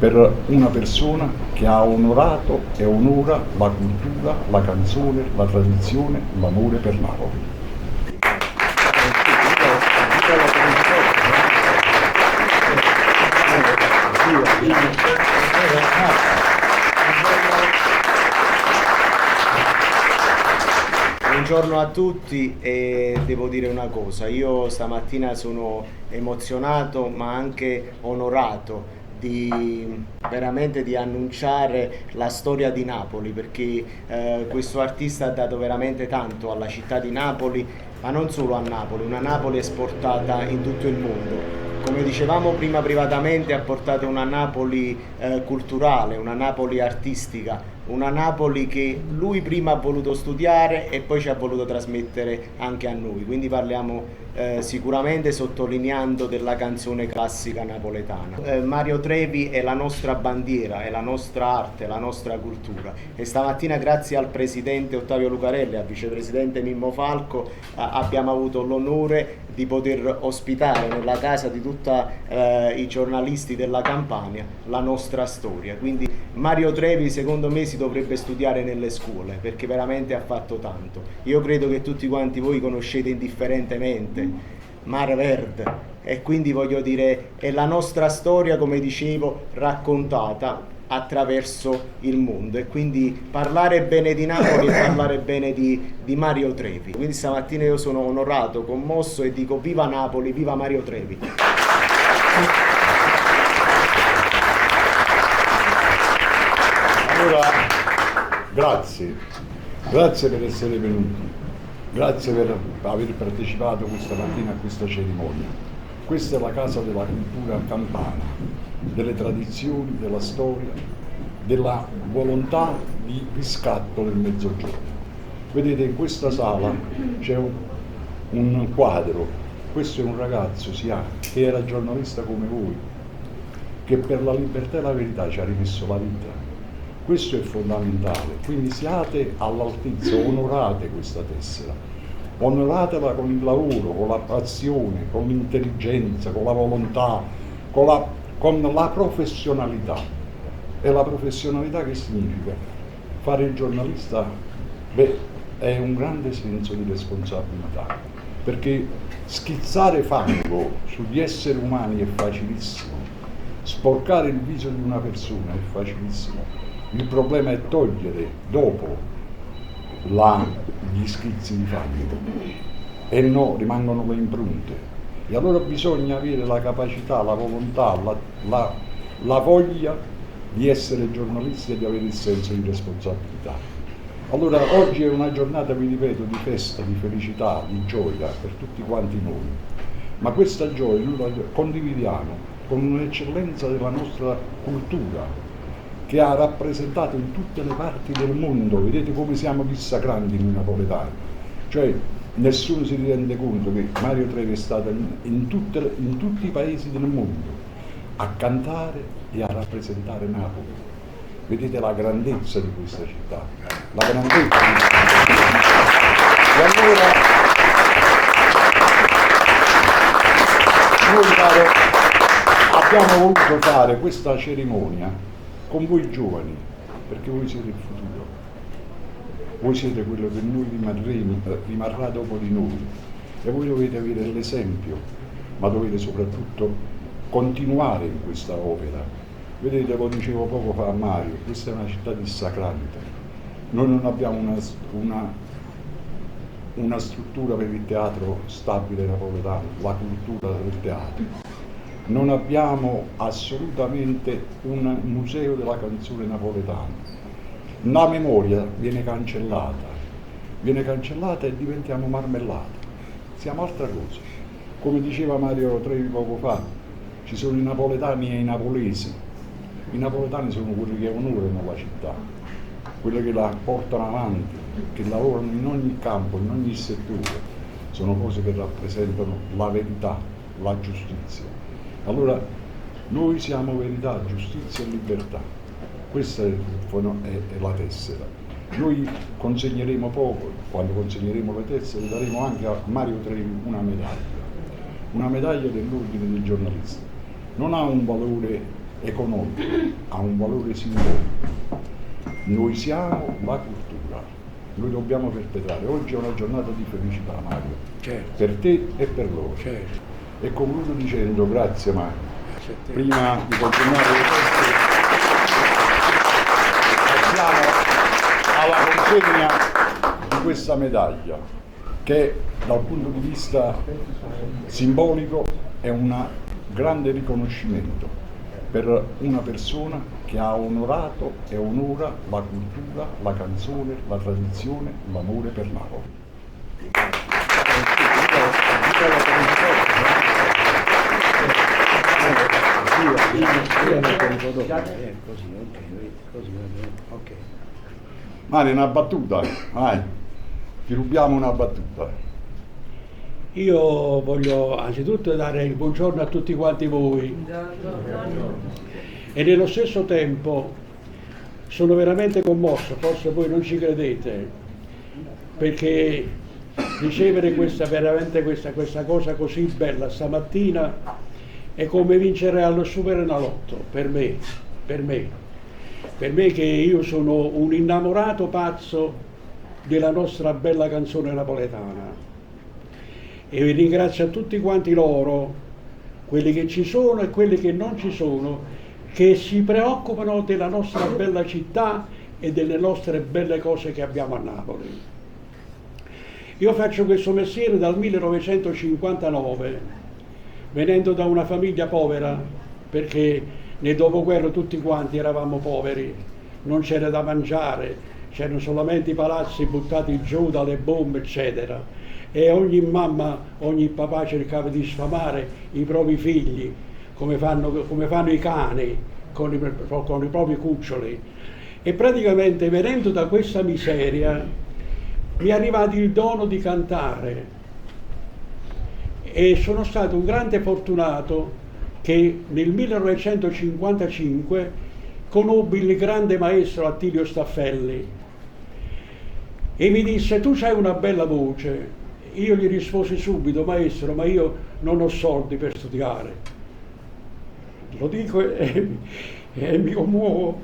per una persona che ha onorato e onora la cultura, la canzone, la tradizione, l'amore per Napoli. Buongiorno a tutti e devo dire una cosa, io stamattina sono emozionato ma anche onorato veramente di annunciare la storia di Napoli, perché questo artista ha dato veramente tanto alla città di Napoli, ma non solo a Napoli, una Napoli esportata in tutto il mondo. Come dicevamo prima privatamente, ha portato una Napoli culturale, una Napoli artistica, una Napoli che lui prima ha voluto studiare e poi ci ha voluto trasmettere anche a noi. Quindi parliamo sicuramente sottolineando della canzone classica napoletana. Mario Trevi è la nostra bandiera, è la nostra arte, la nostra cultura. E stamattina, grazie al presidente Ottavio Lucarelli e al vicepresidente Mimmo Falco, abbiamo avuto l'onore di poter ospitare nella casa di tutti i giornalisti della Campania la nostra storia. Quindi Mario Trevi secondo me si dovrebbe studiare nelle scuole, perché veramente ha fatto tanto. Io credo che tutti quanti voi conoscete indifferentemente Mare Verde, e quindi voglio dire è la nostra storia, come dicevo, raccontata attraverso il mondo, e quindi parlare bene di Napoli e parlare bene di Mario Trevi. Quindi stamattina io sono onorato, commosso e dico viva Napoli, viva Mario Trevi. Allora, grazie per essere venuti, grazie per aver partecipato questa mattina a questa cerimonia. Questa è la casa della cultura campana, delle tradizioni, della storia, della volontà di riscatto del Mezzogiorno. Vedete, in questa sala c'è un quadro, questo è un ragazzo che era giornalista come voi, che per la libertà e la verità ci ha rimesso la vita. Questo è fondamentale, quindi siate all'altezza, onorate questa tessera, onoratela con il lavoro, con la passione, con l'intelligenza, con la volontà, con la professionalità. E la professionalità che significa? Fare il giornalista, è un grande senso di responsabilità, perché schizzare fango sugli esseri umani è facilissimo, sporcare il viso di una persona è facilissimo. Il problema è togliere dopo gli schizzi di fango, e no, rimangono le impronte. E allora bisogna avere la capacità, la volontà, la voglia di essere giornalisti e di avere il senso di responsabilità. Allora oggi è una giornata, vi ripeto, di festa, di felicità, di gioia per tutti quanti noi, ma questa gioia noi la condividiamo con un'eccellenza della nostra cultura, che ha rappresentato in tutte le parti del mondo. Vedete come siamo dissacranti noi napoletani, cioè nessuno si rende conto che Mario Trevi è stato in tutti i paesi del mondo a cantare e a rappresentare Napoli. Vedete la grandezza di questa città, la grandezza di questa città. E allora noi abbiamo voluto fare questa cerimonia con voi giovani, perché voi siete il futuro, voi siete quello che noi rimarrà dopo di noi, e voi dovete avere l'esempio, ma dovete soprattutto continuare in questa opera. Vedete, lo dicevo poco fa a Mario, questa è una città dissacrante, noi non abbiamo una struttura per il teatro stabile napoletano, la cultura del teatro. Non abbiamo assolutamente un museo della canzone napoletana. La memoria viene cancellata e diventiamo marmellata. Siamo altra cosa. Come diceva Mario Trevi poco fa, ci sono i napoletani e i napolesi. I napoletani sono quelli che onorano la città, quelli che la portano avanti, che lavorano in ogni campo, in ogni settore. Sono cose che rappresentano la verità, la giustizia. Allora, noi siamo verità, giustizia e libertà. Questa è la tessera. Noi consegneremo poco, quando consegneremo le tessere daremo anche a Mario Trevi una medaglia dell'ordine dei giornalisti. Non ha un valore economico, ha un valore simbolico. Noi siamo la cultura, noi dobbiamo perpetrare. Oggi è una giornata di felicità, Mario, Certo. per te e per loro. Certo. E concludo dicendo grazie Mario. Grazie a te. Prima di continuare passiamo alla consegna di questa medaglia che dal punto di vista simbolico è un grande riconoscimento per una persona che ha onorato e onora la cultura, la canzone, la tradizione, l'amore per Napoli. Ok. Mani, una battuta, vai, ti rubiamo una battuta. Io voglio anzitutto dare il buongiorno a tutti quanti voi e nello stesso tempo sono veramente commosso, forse voi non ci credete, perché ricevere questa cosa così bella stamattina è come vincere allo Superenalotto per me che io sono un innamorato pazzo della nostra bella canzone napoletana. E vi ringrazio a tutti quanti loro, quelli che ci sono e quelli che non ci sono, che si preoccupano della nostra bella città e delle nostre belle cose che abbiamo a Napoli. Io faccio questo mestiere dal 1959, venendo da una famiglia povera, perché nel dopoguerra tutti quanti eravamo poveri, non c'era da mangiare, c'erano solamente i palazzi buttati giù dalle bombe, eccetera. E ogni mamma, ogni papà cercava di sfamare i propri figli, come fanno i cani con i propri cuccioli. E praticamente venendo da questa miseria mi è arrivato il dono di cantare e sono stato un grande fortunato che nel 1955 conobbi il grande maestro Attilio Staffelli e mi disse: tu hai una bella voce. Io gli risposi subito: maestro, ma io non ho soldi per studiare. Lo dico e mi commuovo.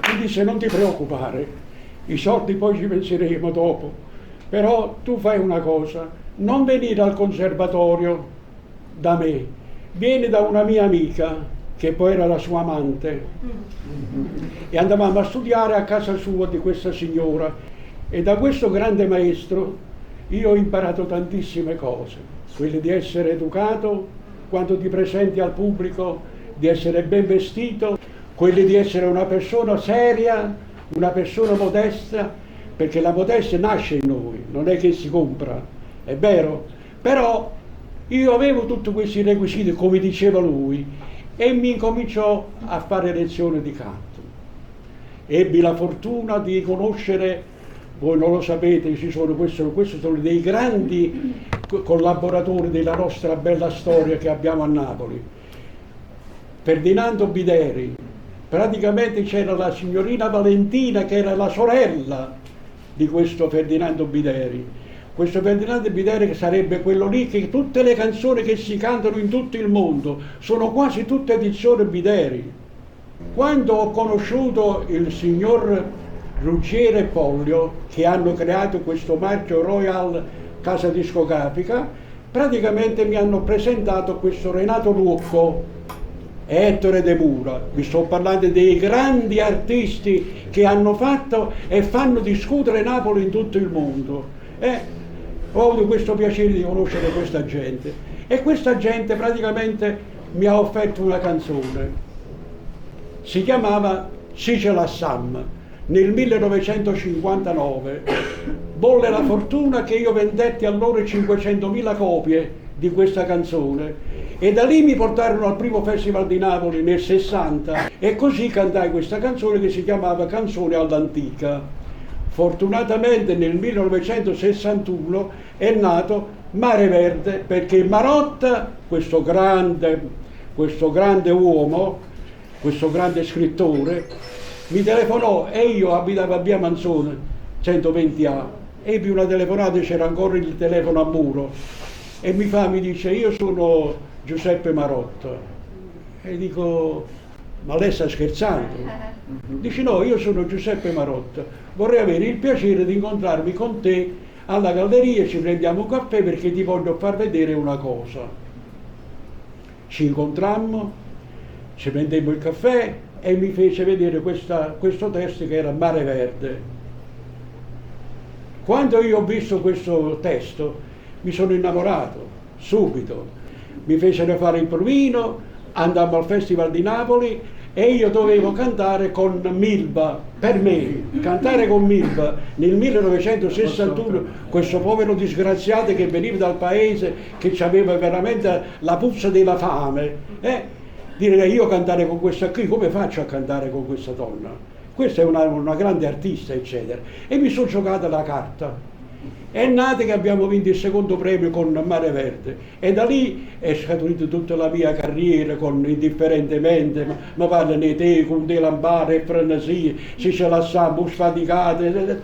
Mi disse: non ti preoccupare, i soldi poi ci penseremo dopo, però tu fai una cosa, non venire al conservatorio da me, viene da una mia amica che poi era la sua amante e andavamo a studiare a casa sua di questa signora e da questo grande maestro io ho imparato tantissime cose, quelle di essere educato quando ti presenti al pubblico, di essere ben vestito, quelle di essere una persona seria, una persona modesta, perché la modestia nasce in noi, non è che si compra, è vero, però io avevo tutti questi requisiti, come diceva lui, e mi incominciò a fare lezioni di canto. Ebbi la fortuna di conoscere, voi non lo sapete, questi sono dei grandi collaboratori della nostra bella storia che abbiamo a Napoli. Ferdinando Bideri, praticamente c'era la signorina Valentina che era la sorella di questo Ferdinando Bideri. Questo Ferdinando Bideri che sarebbe quello lì che tutte le canzoni che si cantano in tutto il mondo sono quasi tutte edizioni Bideri. Quando ho conosciuto il signor Ruggiero e Pollio, che hanno creato questo marchio Royal casa discografica, praticamente mi hanno presentato questo Renato Lucco e Ettore De Mura. Vi sto parlando dei grandi artisti che hanno fatto e fanno discutere Napoli in tutto il mondo. Ho avuto questo piacere di conoscere questa gente e questa gente praticamente mi ha offerto una canzone, si chiamava Sicela Sam. Nel 1959 volle la fortuna che io vendetti a loro 500.000 copie di questa canzone e da lì mi portarono al primo festival di Napoli nel 60 e così cantai questa canzone che si chiamava Canzone all'antica. Fortunatamente nel 1961 è nato Mare Verde, perché Marotta, questo grande uomo, questo grande scrittore, mi telefonò e io abitavo a Via Manzone, 120A, ebbi una telefonata, c'era ancora il telefono a muro, e mi dice: io sono Giuseppe Marotta. E dico: ma lei sta scherzando? Dice: no, io sono Giuseppe Marotta, vorrei avere il piacere di incontrarmi con te alla galleria, ci prendiamo un caffè perché ti voglio far vedere una cosa. Ci incontrammo, ci prendemmo il caffè e mi fece vedere questo testo che era Mare Verde. Quando io ho visto questo testo mi sono innamorato subito, mi fecero fare il provino, andammo al Festival di Napoli e io dovevo cantare con Milva. Per me cantare con Milva nel 1961, questo povero disgraziato che veniva dal paese, che aveva veramente la puzza della fame, dire io cantare con questa qui, come faccio a cantare con questa donna? Questa è una grande artista, eccetera. E mi sono giocata la carta. È nata che abbiamo vinto il secondo premio con Mare Verde, e da lì è scaturita tutta la mia carriera con Indifferentemente, ma parla di te, con te lampare, frenesie, si ce la sa, sfaticate,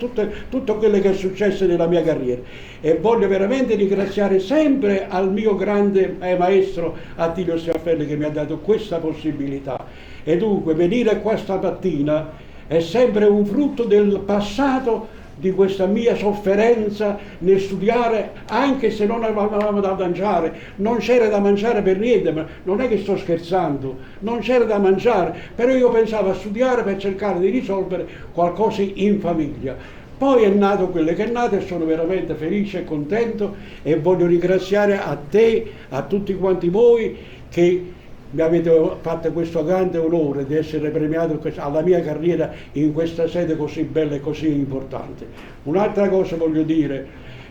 tutto quello che è successo nella mia carriera. E voglio veramente ringraziare sempre al mio grande maestro Attilio Schiaffelli che mi ha dato questa possibilità. E dunque venire qua stamattina è sempre un frutto del passato, di questa mia sofferenza nel studiare, anche se non avevamo da mangiare, non c'era da mangiare per niente, ma non è che sto scherzando, non c'era da mangiare, però io pensavo a studiare per cercare di risolvere qualcosa in famiglia. Poi è nato quello che è nato e sono veramente felice e contento, e voglio ringraziare a te, a tutti quanti voi che mi avete fatto questo grande onore di essere premiato alla mia carriera in questa sede così bella e così importante. Un'altra cosa voglio dire,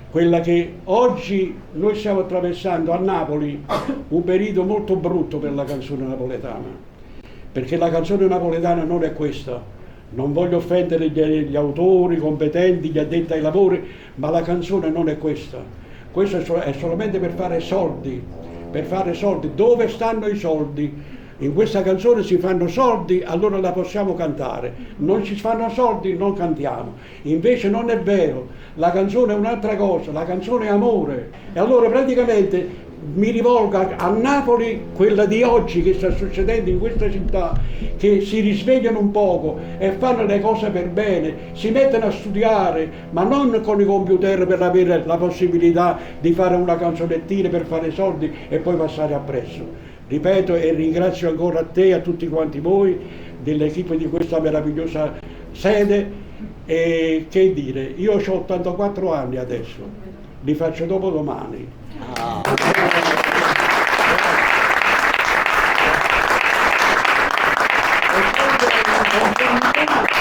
quella che oggi noi stiamo attraversando a Napoli, un periodo molto brutto per la canzone napoletana, perché la canzone napoletana non è questa. Non voglio offendere gli autori, i competenti, gli addetti ai lavori, ma la canzone non è questa. Questo è solamente per fare soldi. Per fare soldi. Dove stanno i soldi? In questa canzone si fanno soldi, allora la possiamo cantare. Non ci fanno soldi, non cantiamo. Invece non è vero, la canzone è un'altra cosa, la canzone è amore. E allora praticamente mi rivolgo a Napoli, quella di oggi che sta succedendo in questa città, che si risvegliano un poco e fanno le cose per bene, si mettono a studiare, ma non con i computer per avere la possibilità di fare una canzonettina per fare soldi e poi passare appresso. Ripeto, e ringrazio ancora a te e a tutti quanti voi dell'equipe di questa meravigliosa sede. E che dire, io ho 84 anni adesso, li faccio dopodomani.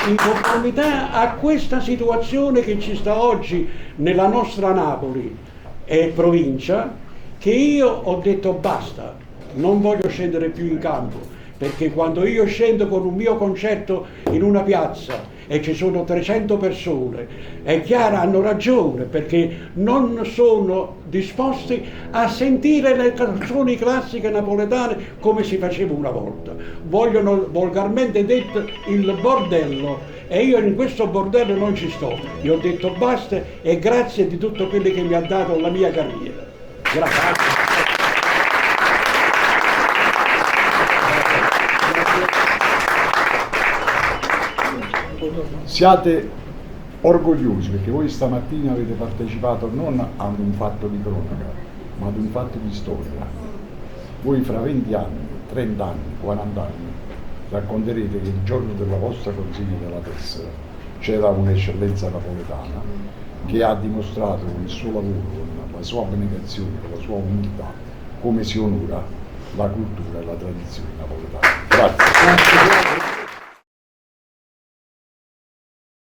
In conformità a questa situazione che ci sta oggi nella nostra Napoli e provincia, che io ho detto basta, non voglio scendere più in campo, perché quando io scendo con un mio concerto in una piazza e ci sono 300 persone, è chiaro, hanno ragione, perché non sono disposti a sentire le canzoni classiche napoletane come si faceva una volta. Vogliono, volgarmente detto, il bordello, e io in questo bordello non ci sto. Io ho detto basta, e grazie di tutto quello che mi ha dato la mia carriera. Grazie. Siate orgogliosi perché voi stamattina avete partecipato non a un fatto di cronaca, ma ad un fatto di storia. Voi fra 20 anni, 30 anni, 40 anni racconterete che il giorno della vostra consegna della tessera c'era un'eccellenza napoletana che ha dimostrato con il suo lavoro, con la sua abnegazione, con la sua umiltà, come si onora la cultura e la tradizione napoletana. Grazie.